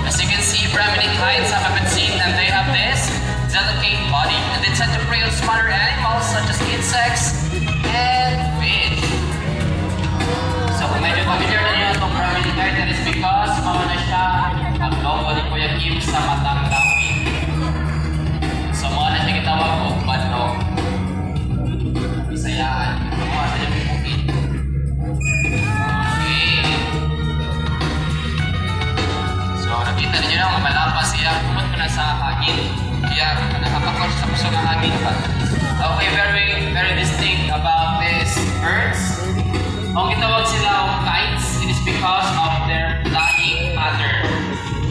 As you can see, Brahminic heights have a been and they have this delicate body, and they tend to prey on smaller animals such as insects and fish. So kung medyo familiar na nyo itong Brahminic height, that is because mauna siya ang logo ni Kuya Kim sa matang lapit. So mauna siya kitawag o badlog. Isayaan. Mauna siya bukit. Okay. So nakita niyo na malapas siya. Kumot ko na sa hangin. Kaya nakapakot sa puso ng hangin pa. Okay, very distinct about these birds. Ang gitawag sila kites, it is because of their flying pattern.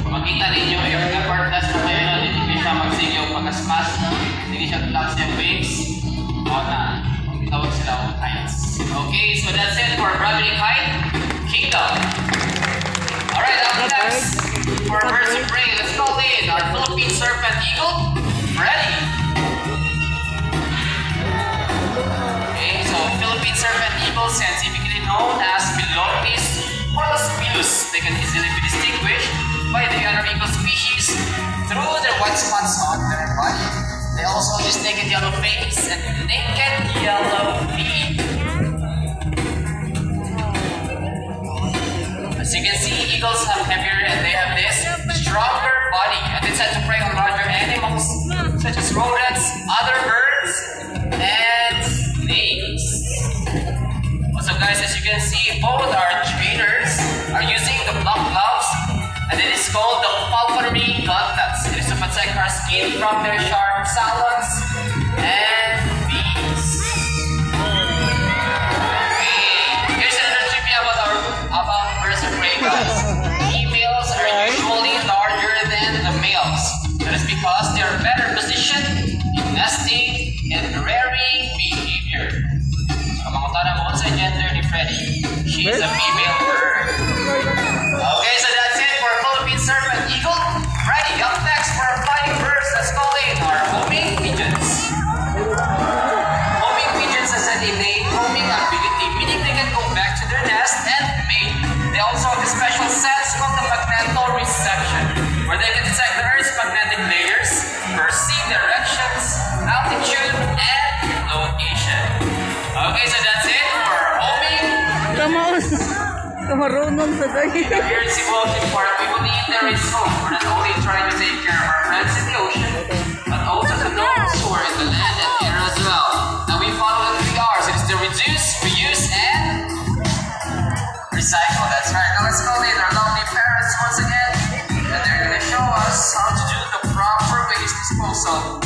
Makita ninyo, yung effortless na kayo na hindi siya magsigyo pagkasmas, hindi siya flaps yung wings. O na, ang gitawag sila kites. Okay, so that's it for Brahminic Kite Kingdom. Alright, up next, for birds of prey, let's call in our Philippine Serpent Eagle. Ready? Okay, so Philippine Serpent Eagle, scientifically known as Milopis holospilus. They can easily be distinguished by the other eagle species through their white spots on their body. They also use naked yellow face and naked yellow feet. As you can see, eagles have heavier and they have this stronger body, and they tend to prey on larger animals such as rodents, other birds, and snakes. Also guys, as you can see, both our trainers are using the black gloves, and it is called the pulmonary gauntlets. It is to protect our skin from their sharp talons and beaks. Okay, here's another trivia about birds of prey, guys. Females are usually larger than the males. That is because they are better positioned in nesting and rearing behavior. So, kamangutana mo sa gender ni Freddy. She is a female bird. Okay, so that's it for Philippine Serpent Eagle. Ready, up next for our flying birds. Let's call in our homing pigeons. Homing pigeons has an innate homing ability, meaning they can go back to their nest and mate. They also have a special sense called the magnetoreception, where they can detect the Earth's magnetic layers, perceive directions, altitude, and location. Okay, so that's it for homing. Kamarunong sa dahil. Here in Cebu Ocean Park, we believe there is hope. We're not only trying to take care of our friends in the ocean, but also to those who are in the land and air as well. Now we follow the 3 R's. It is to reduce, reuse, and recycle. That's right. Now let's call in our lovely parents once again, and they're going to show us how to do the proper waste disposal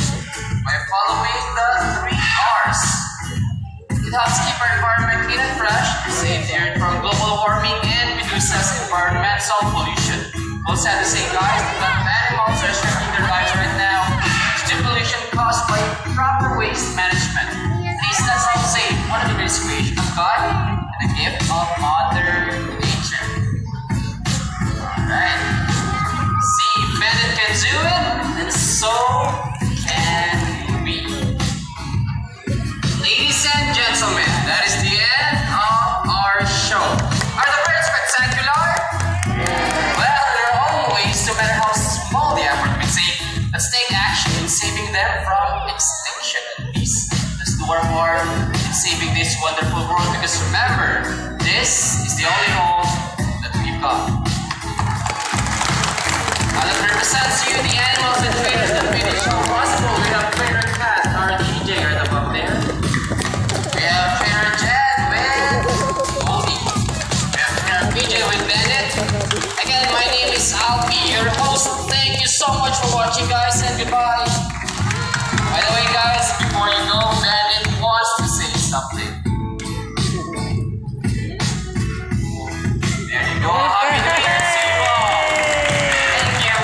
by following the 3 R's. It helps keep our environment clean and fresh, saves the earth from global warming, and reduces environmental pollution. Also at the same time, plant animals are shrinking their lives right now due to pollution caused by improper waste management. Please, let's all say one of the greatest creation of God and a gift of Mother Nature. Alright. See, Bennett can do it, and so can we. Ladies and gentlemen, that is the end of our show. Are the birds spectacular? Well, there are always, no matter how small the effort may take, let's take action in saving them from extinction. Please, let's do our part in saving this wonderful world, because remember, this is the only home that we've got. Now that represents you, the animals and trainers that made it show possible. We have Trainer Cat, our DJ right above there. We have Trainer Jen with Goldie. We have Trainer PJ with Bennett. Again, my name is Alfie, your host. Thank you so much for watching, guys, and goodbye. By the way, guys, before you go, Bennett wants to say something. There you go. Happy New Year to you all. Thank you.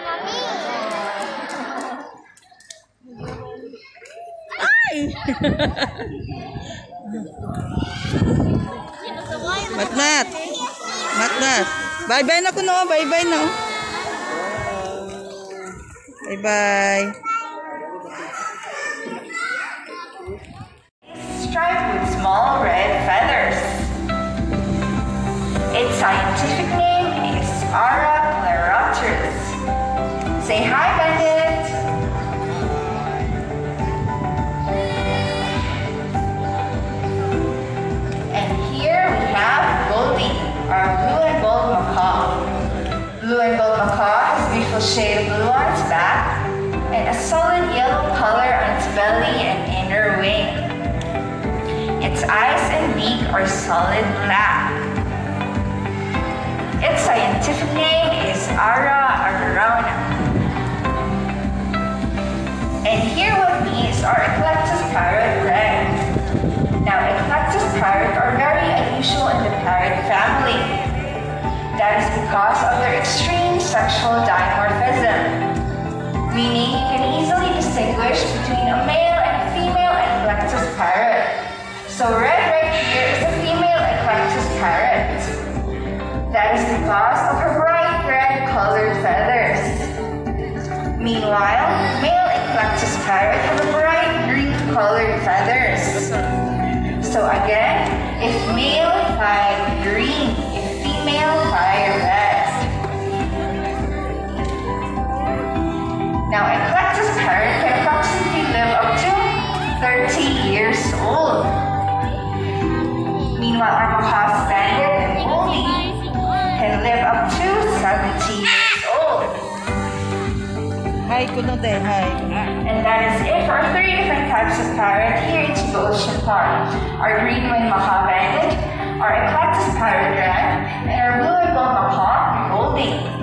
Mommy. Matmat. Matmat. Bye-bye na kuno. Bye-bye na. Bye-bye. Striped with small red feathers. Its scientific name is Aracleropterus. Say hi, Bandit. And here we have Goldie, our blue and gold macaw. Blue and gold macaw has a beautiful shade of blue on its back and a solid yellow color on its belly and inner wing. Its eyes and beak are solid black. Its scientific name is Ara arona. And here with me is our Eclectus parrot red. Now Eclectus parrot are very unusual in the parrot family. That is because of their extreme sexual dimorphism, meaning you can easily distinguish between a male and a female Eclectus parrot. So red right here is a female Eclectus parrot. That is because of her bright red colored feathers. Meanwhile, male Eclectus parrot have a bright green colored feathers. So again, if male, fly green. If female, fly red. Now, Eclectus parrot can approximately live up to 30 years old. Meanwhile, our macaws Bandit and Goldie can live up to 70 years old. Hi, kunote. Hi. And that is it for our 3 different types of parrot here in Cebu Ocean Park. Our green-winged macaw Bandit, our Eclectus parrot red, and our blue and gold macaw Goldie.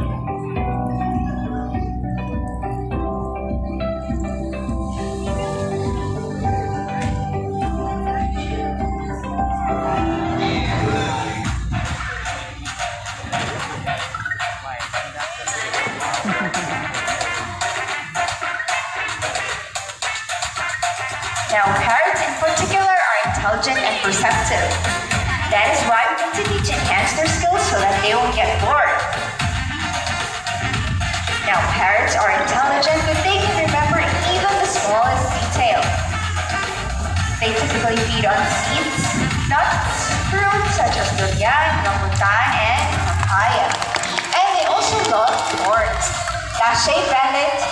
Now, parrots in particular are intelligent and perceptive. That is why we continue to enhance their skills so that they won't get bored. Now, parrots are intelligent, but they can remember even the smallest detail. They typically feed on seeds, nuts, fruits such as durian, rambutan, and papaya. And they also love sports. Now, shape Bandit.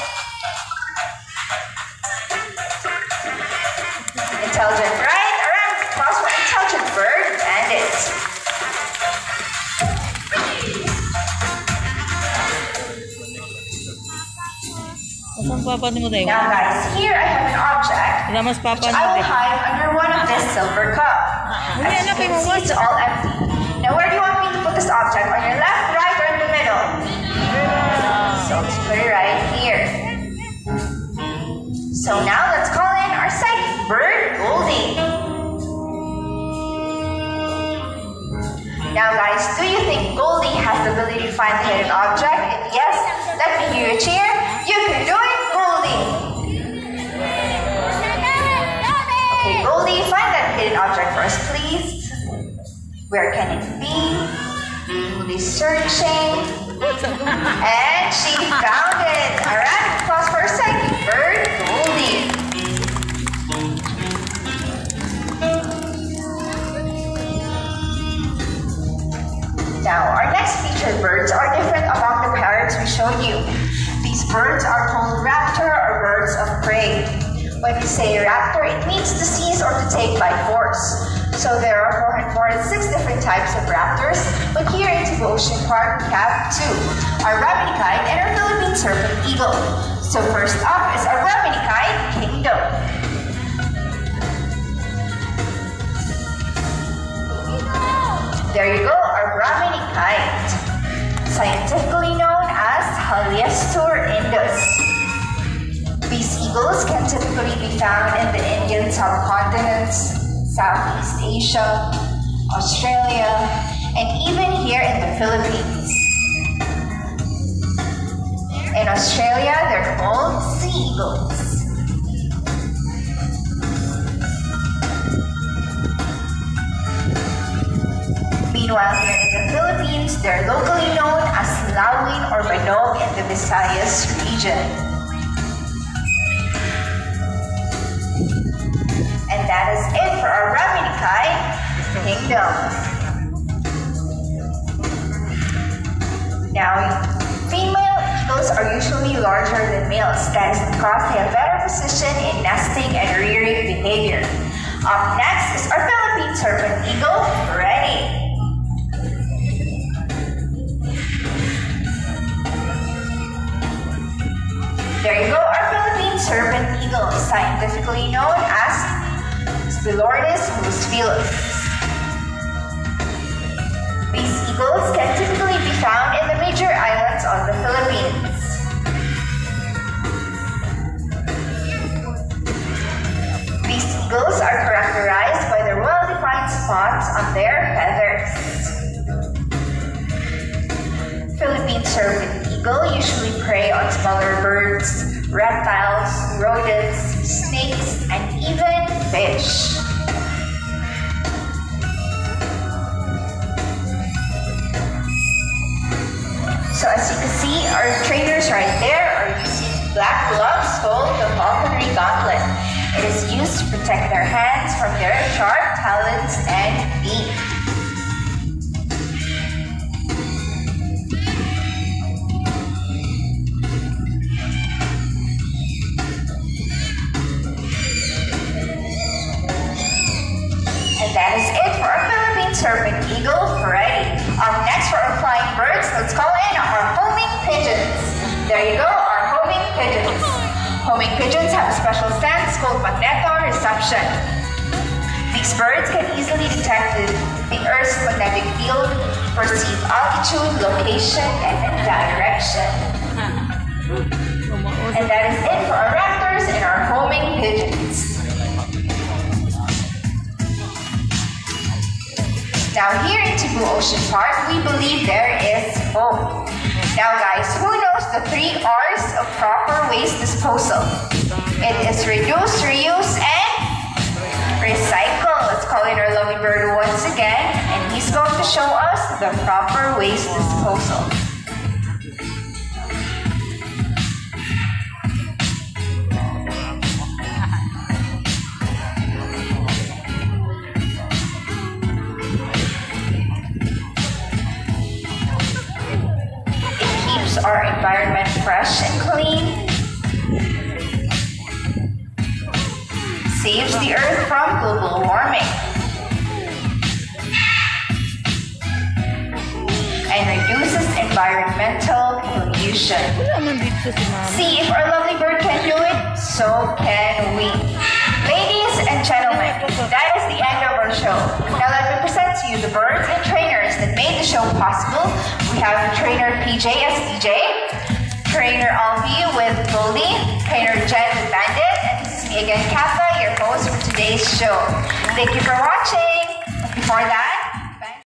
Intelligent, right? Alright, pause for intelligent bird, Bandit. Now guys, here I have an object which I will hide under one of this silver cup. As you can see, it's all empty. Now where do you want me to put this object? On your left, right, or in the middle? So let's put it right here. So now let's call in our psychic bird, Goldie. Now guys, do you think Goldie has the ability to find the hidden object? If yes, let me hear you cheer. You can do it, Goldie. Okay, Goldie, find that hidden object for us, please. Where can it be? Goldie's searching. And she found it. Alright, applause for our psychic bird, Goldie. Now, our next featured birds are different among the parrots we showed you. These birds are called raptor or birds of prey. When we say raptor, it means to seize or to take by force. So there are 406 different types of raptors, but here in Cebu Ocean Park we have 2, our Rabinicide and our Philippine serpent eagle. So first up is our Rabinicide kingdom. There you go, our Rabinicide, scientifically known as Haliastur indus. These eagles can typically be found in the Indian subcontinents, Southeast Asia, Australia, and even here in the Philippines. In Australia, they're called sea eagles. Meanwhile, here in the Philippines, they're locally known as lawin or banog in the Visayas region. And that is it for our Raminikai Kingdom. Now, female eagles are usually larger than males. That is because they have better precision in nesting and rearing behavior. Up next is our Philippine serpent eagle, ready. There you go, our Philippine serpent eagle, scientifically known as Spilornis musculus. These eagles can typically be found in the major islands of the Philippines. These eagles are characterized by their well-defined spots on their feathers. Philippine serpent eagle usually prey on smaller birds, reptiles, rodents, snakes, and even fish. So as you can see, our trainers right there are using black gloves called the falconry gauntlet. It is used to protect their hands from their sharp talons and feet. And that is it for our Philippine serpent eagle, ready. Next for our flying birds, let's call in our homing pigeons. There you go, our homing pigeons. Homing pigeons have a special sense called magnetoreception. These birds can easily detect the Earth's magnetic field, perceive altitude, location, and direction. And that is it for our raptors and our homing pigeons. Now here in Cebu Ocean Park, we believe there is hope. Now guys, who knows the 3 R's of proper waste disposal? It is reduce, reuse, and recycle. Let's call in our lovely bird once again, and he's going to show us the proper waste disposal. Our environment fresh and clean, saves the earth from global warming, and reduces environmental pollution. See, if our lovely bird can do it, so can we. Ladies and gentlemen, that is the end of our show. Now let me present to you the birds and trainers that made the show possible. We have trainer PJ as DJ, trainer Alvi with Goldie, trainer Jen with Bandit, and this is me again, Katha, your host for today's show. Thank you for watching. Before that,